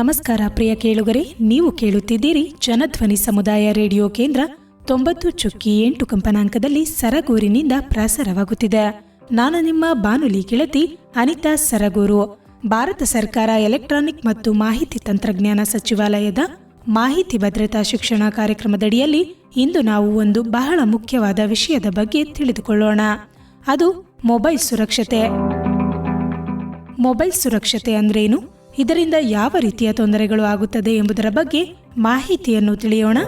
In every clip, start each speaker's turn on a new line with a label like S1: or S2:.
S1: ನಮಸ್ಕಾರ ಪ್ರಿಯ ಕೇಳುಗರೆ, ನೀವು ಕೇಳುತ್ತಿದ್ದೀರಿ ಜನಧ್ವನಿ ಸಮುದಾಯ ರೇಡಿಯೋ ಕೇಂದ್ರ 90.8 ಕಂಪನಾಂಕದಲ್ಲಿ ಸರಗೂರಿನಿಂದ ಪ್ರಸಾರವಾಗುತ್ತಿದೆ. ನಾನು ನಿಮ್ಮ ಬಾನುಲಿ ಗೆಳತಿ ಅನಿತಾ ಸರಗೂರು. ಭಾರತ ಸರ್ಕಾರ ಎಲೆಕ್ಟ್ರಾನಿಕ್ ಮತ್ತು ಮಾಹಿತಿ ತಂತ್ರಜ್ಞಾನ ಸಚಿವಾಲಯದ ಮಾಹಿತಿ ಭದ್ರತಾ ಶಿಕ್ಷಣ ಕಾರ್ಯಕ್ರಮದಡಿಯಲ್ಲಿ ಇಂದು ನಾವು ಒಂದು ಬಹಳ ಮುಖ್ಯವಾದ ವಿಷಯದ ಬಗ್ಗೆ ತಿಳಿದುಕೊಳ್ಳೋಣ. ಅದು ಮೊಬೈಲ್ ಸುರಕ್ಷತೆ. ಮೊಬೈಲ್ ಸುರಕ್ಷತೆ ಅಂದ್ರೇನು, ಇದರಿಂದ ಯಾವ ರೀತಿಯ ತೊಂದರೆಗಳು ಆಗುತ್ತದೆ ಎಂಬುದರ ಬಗ್ಗೆ ಮಾಹಿತಿಯನ್ನು ತಿಳಿಯೋಣ.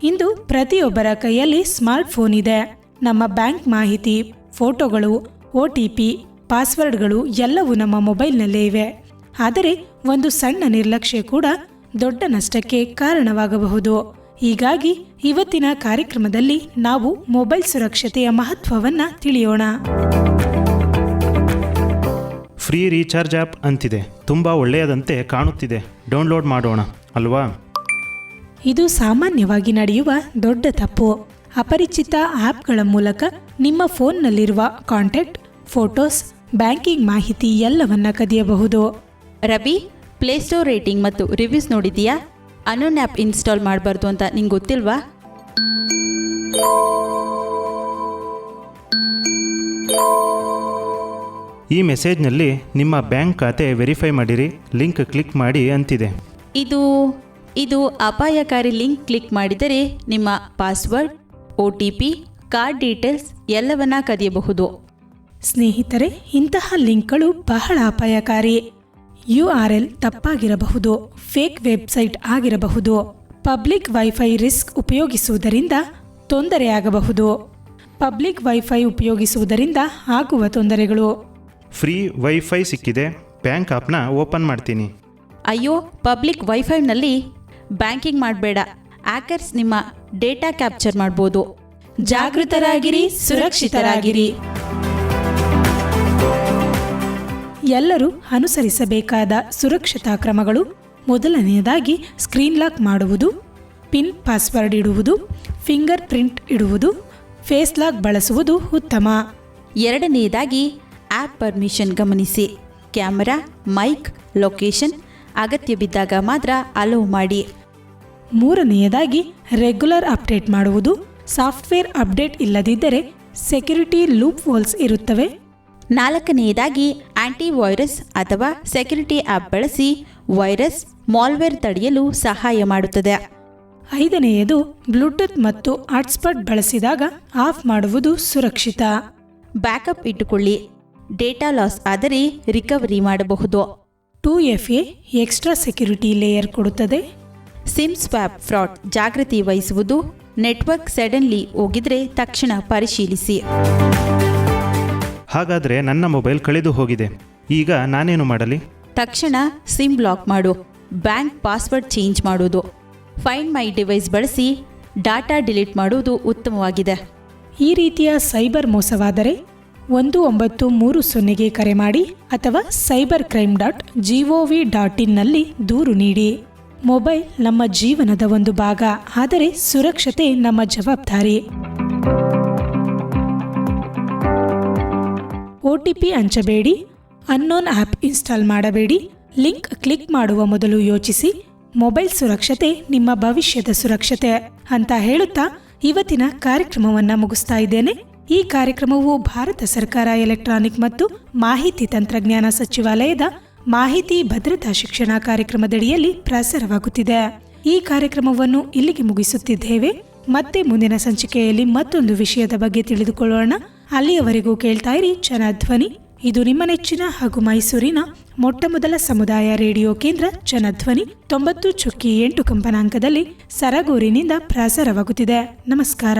S1: ಇಂದು ಪ್ರತಿಯೊಬ್ಬರ ಕೈಯಲ್ಲಿ ಸ್ಮಾರ್ಟ್ ಫೋನ್ ಇದೆ. ನಮ್ಮ ಬ್ಯಾಂಕ್ ಮಾಹಿತಿ, ಫೋಟೋಗಳು, OTP, ಪಾಸ್ವರ್ಡ್ಗಳು ಎಲ್ಲವೂ ನಮ್ಮ ಮೊಬೈಲ್ನಲ್ಲೇ ಇವೆ. ಆದರೆ ಒಂದು ಸಣ್ಣ ನಿರ್ಲಕ್ಷ್ಯ ಕೂಡ ದೊಡ್ಡ ನಷ್ಟಕ್ಕೆ ಕಾರಣವಾಗಬಹುದು. ಹೀಗಾಗಿ ಇವತ್ತಿನ ಕಾರ್ಯಕ್ರಮದಲ್ಲಿ ನಾವು ಮೊಬೈಲ್ ಸುರಕ್ಷತೆಯ ಮಹತ್ವವನ್ನು ತಿಳಿಯೋಣ.
S2: ಫ್ರೀ ರೀಚಾರ್ಜ್ ಆ್ಯಪ್ ಅಂತಿದೆ, ತುಂಬ ಒಳ್ಳೆಯದಂತೆ ಕಾಣುತ್ತಿದೆ, ಡೌನ್ಲೋಡ್ ಮಾಡೋಣ ಅಲ್ವಾ?
S1: ಇದು ಸಾಮಾನ್ಯವಾಗಿ ನಡೆಯುವ ದೊಡ್ಡ ತಪ್ಪು. ಅಪರಿಚಿತ ಆ್ಯಪ್ಗಳ ಮೂಲಕ ನಿಮ್ಮ ಫೋನ್ನಲ್ಲಿರುವ ಕಾಂಟ್ಯಾಕ್ಟ್, ಫೋಟೋಸ್, ಬ್ಯಾಂಕಿಂಗ್ ಮಾಹಿತಿ ಎಲ್ಲವನ್ನ ಕದಿಯಬಹುದು.
S3: ರವಿ, ಪ್ಲೇಸ್ಟೋರ್ ರೇಟಿಂಗ್ ಮತ್ತು ರಿವ್ಯೂಸ್ ನೋಡಿದೀಯಾ? ಅನ್ನೋನ್ ಆ್ಯಪ್ ಇನ್ಸ್ಟಾಲ್ ಮಾಡಬಾರ್ದು ಅಂತ ನಿಂಗೆ ಗೊತ್ತಿಲ್ವಾ?
S2: ಈ ಮೆಸೇಜ್ನಲ್ಲಿ ನಿಮ್ಮ ಬ್ಯಾಂಕ್ ಖಾತೆ ವೆರಿಫೈ ಮಾಡಿರಿ, ಲಿಂಕ್ ಕ್ಲಿಕ್ ಮಾಡಿ ಅಂತಿದೆ.
S3: ಇದು ಅಪಾಯಕಾರಿ ಲಿಂಕ್ ಕ್ಲಿಕ್ ಮಾಡಿದರೆ ನಿಮ್ಮ ಪಾಸ್ವರ್ಡ್, OTP, ಕಾರ್ಡ್ ಡೀಟೇಲ್ಸ್ ಎಲ್ಲವನ್ನ ಕದಿಯಬಹುದು.
S1: ಸ್ನೇಹಿತರೆ, ಇಂತಹ ಲಿಂಕ್ಗಳು ಬಹಳ ಅಪಾಯಕಾರಿ. URL ತಪ್ಪಾಗಿರಬಹುದು, ಫೇಕ್ ವೆಬ್ಸೈಟ್ ಆಗಿರಬಹುದು. ಪಬ್ಲಿಕ್ ವೈಫೈ ರಿಸ್ಕ್ ಉಪಯೋಗಿಸುವುದರಿಂದ ತೊಂದರೆಯಾಗಬಹುದು. ಪಬ್ಲಿಕ್ ವೈಫೈ ಉಪಯೋಗಿಸುವುದರಿಂದ ಆಗುವ ತೊಂದರೆಗಳು.
S2: ಫ್ರೀ ವೈಫೈ ಸಿಕ್ಕಿದೆ, ಬ್ಯಾಂಕ್ ಆ್ಯಪ್ನ ಓಪನ್ ಮಾಡ್ತೀನಿ.
S3: ಅಯ್ಯೋ, ಪಬ್ಲಿಕ್ ವೈಫೈನಲ್ಲಿ ಬ್ಯಾಂಕಿಂಗ್ ಮಾಡಬೇಡ. ಹ್ಯಾಕರ್ಸ್ ನಿಮ್ಮ ಡೇಟಾ ಕ್ಯಾಪ್ಚರ್ ಮಾಡ್ಬೋದು.
S1: ಜಾಗೃತರಾಗಿರಿ, ಸುರಕ್ಷಿತರಾಗಿರಿ. ಎಲ್ಲರೂ ಅನುಸರಿಸಬೇಕಾದ ಸುರಕ್ಷತಾ ಕ್ರಮಗಳು: ಮೊದಲನೆಯದಾಗಿ ಸ್ಕ್ರೀನ್ ಲಾಕ್ ಮಾಡುವುದು, ಪಿನ್ ಪಾಸ್ವರ್ಡ್ ಇಡುವುದು, ಫಿಂಗರ್ ಪ್ರಿಂಟ್ ಇಡುವುದು, ಫೇಸ್ ಲಾಕ್ ಬಳಸುವುದು ಉತ್ತಮ.
S3: ಎರಡನೆಯದಾಗಿ ಆ್ಯಪ್ ಪರ್ಮಿಷನ್ ಗಮನಿಸಿ. ಕ್ಯಾಮರಾ, ಮೈಕ್, ಲೊಕೇಶನ್ ಅಗತ್ಯ ಬಿದ್ದಾಗ ಮಾತ್ರ ಅಲೋ ಮಾಡಿ.
S1: ಮೂರನೆಯದಾಗಿ ರೆಗ್ಯುಲರ್ ಅಪ್ಡೇಟ್ ಮಾಡುವುದು. ಸಾಫ್ಟ್ವೇರ್ ಅಪ್ಡೇಟ್ ಇಲ್ಲದಿದ್ದರೆ ಸೆಕ್ಯುರಿಟಿ ಲೂಪ್ ಹೋಲ್ಸ್ ಇರುತ್ತವೆ.
S3: ನಾಲ್ಕನೆಯದಾಗಿ ಆಂಟಿವೈರಸ್ ಅಥವಾ ಸೆಕ್ಯುರಿಟಿ ಆ್ಯಪ್ ಬಳಸಿ ವೈರಸ್, ಮಾಲ್ವೇರ್ ತಡೆಯಲು ಸಹಾಯ ಮಾಡುತ್ತದೆ.
S1: ಐದನೆಯದು ಬ್ಲೂಟೂತ್ ಮತ್ತು ಹಾಟ್ಸ್ಪಾಟ್ ಬಳಸಿದಾಗ ಆಫ್ ಮಾಡುವುದು ಸುರಕ್ಷಿತ.
S3: ಬ್ಯಾಕಪ್ ಇಟ್ಟುಕೊಳ್ಳಿ. ಡೇಟಾ ಲಾಸ್ ಆದರೆ ರಿಕವರಿ ಮಾಡಬಹುದು.
S1: 2FA ಎಕ್ಸ್ಟ್ರಾ ಸೆಕ್ಯುರಿಟಿ ಲೇಯರ್ ಕೊಡುತ್ತದೆ.
S3: ಸಿಮ್ ಸ್ವ್ಯಾಪ್ ಫ್ರಾಡ್ ಜಾಗೃತಿ ವಹಿಸುವುದು. ನೆಟ್ವರ್ಕ್ ಸಡನ್ಲಿ ಹೋಗಿದ್ರೆ ತಕ್ಷಣ ಪರಿಶೀಲಿಸಿ.
S2: ಹಾಗಾದರೆ ನನ್ನ ಮೊಬೈಲ್ ಕಳೆದು ಹೋಗಿದೆ, ಈಗ ನಾನೇನು ಮಾಡಲಿ?
S3: ತಕ್ಷಣ ಸಿಮ್ ಬ್ಲಾಕ್ ಮಾಡು. ಬ್ಯಾಂಕ್ ಪಾಸ್ವರ್ಡ್ ಚೇಂಜ್ ಮಾಡುವುದು. ಫೈಂಡ್ ಮೈ ಡಿವೈಸ್ ಬಳಸಿ ಡಾಟಾ ಡಿಲೀಟ್ ಮಾಡುವುದು ಉತ್ತಮವಾಗಿದೆ.
S1: ಈ ರೀತಿಯ ಸೈಬರ್ ಮೋಸವಾದರೆ 1930ಗೆ ಕರೆ ಮಾಡಿ ಅಥವಾ cybercrime.gov.in ನಲ್ಲಿ ದೂರು ನೀಡಿ. ಮೊಬೈಲ್ ನಮ್ಮ ಜೀವನದ ಒಂದು ಭಾಗ, ಆದರೆ ಸುರಕ್ಷತೆ ನಮ್ಮ ಜವಾಬ್ದಾರಿ. OTP ಹಂಚಬೇಡಿ. ಅನ್ನೋನ್ ಆ್ಯಪ್ ಇನ್ಸ್ಟಾಲ್ ಮಾಡಬೇಡಿ. ಲಿಂಕ್ ಕ್ಲಿಕ್ ಮಾಡುವ ಮೊದಲು ಯೋಚಿಸಿ. ಮೊಬೈಲ್ ಸುರಕ್ಷತೆ ನಿಮ್ಮ ಭವಿಷ್ಯದ ಸುರಕ್ಷತೆ ಅಂತ ಹೇಳುತ್ತಾ ಇವತ್ತಿನ ಕಾರ್ಯಕ್ರಮವನ್ನು ಮುಗಿಸ್ತಾ ಇದ್ದೇನೆ. ಈ ಕಾರ್ಯಕ್ರಮವು ಭಾರತ ಸರ್ಕಾರ ಎಲೆಕ್ಟ್ರಾನಿಕ್ ಮತ್ತು ಮಾಹಿತಿ ತಂತ್ರಜ್ಞಾನ ಸಚಿವಾಲಯದ ಮಾಹಿತಿ ಭದ್ರತಾ ಶಿಕ್ಷಣ ಕಾರ್ಯಕ್ರಮದಡಿಯಲ್ಲಿ ಪ್ರಸಾರವಾಗುತ್ತಿದೆ. ಈ ಕಾರ್ಯಕ್ರಮವನ್ನು ಇಲ್ಲಿಗೆ ಮುಗಿಸುತ್ತಿದ್ದೇವೆ. ಮತ್ತೆ ಮುಂದಿನ ಸಂಚಿಕೆಯಲ್ಲಿ ಮತ್ತೊಂದು ವಿಷಯದ ಬಗ್ಗೆ ತಿಳಿದುಕೊಳ್ಳೋಣ. ಅಲ್ಲಿಯವರೆಗೂ ಕೇಳ್ತಾ ಇರಿ ಜನಧ್ವನಿ. ಇದು ನಿಮ್ಮ ನೆಚ್ಚಿನ ಹಾಗೂ ಮೈಸೂರಿನ ಮೊಟ್ಟಮೊದಲ ಸಮುದಾಯ ರೇಡಿಯೋ ಕೇಂದ್ರ ಜನಧ್ವನಿ 90.8 ಕಂಪನಾಂಕದಲ್ಲಿ ಸರಗೂರಿನಿಂದ ಪ್ರಸಾರವಾಗುತ್ತಿದೆ. ನಮಸ್ಕಾರ.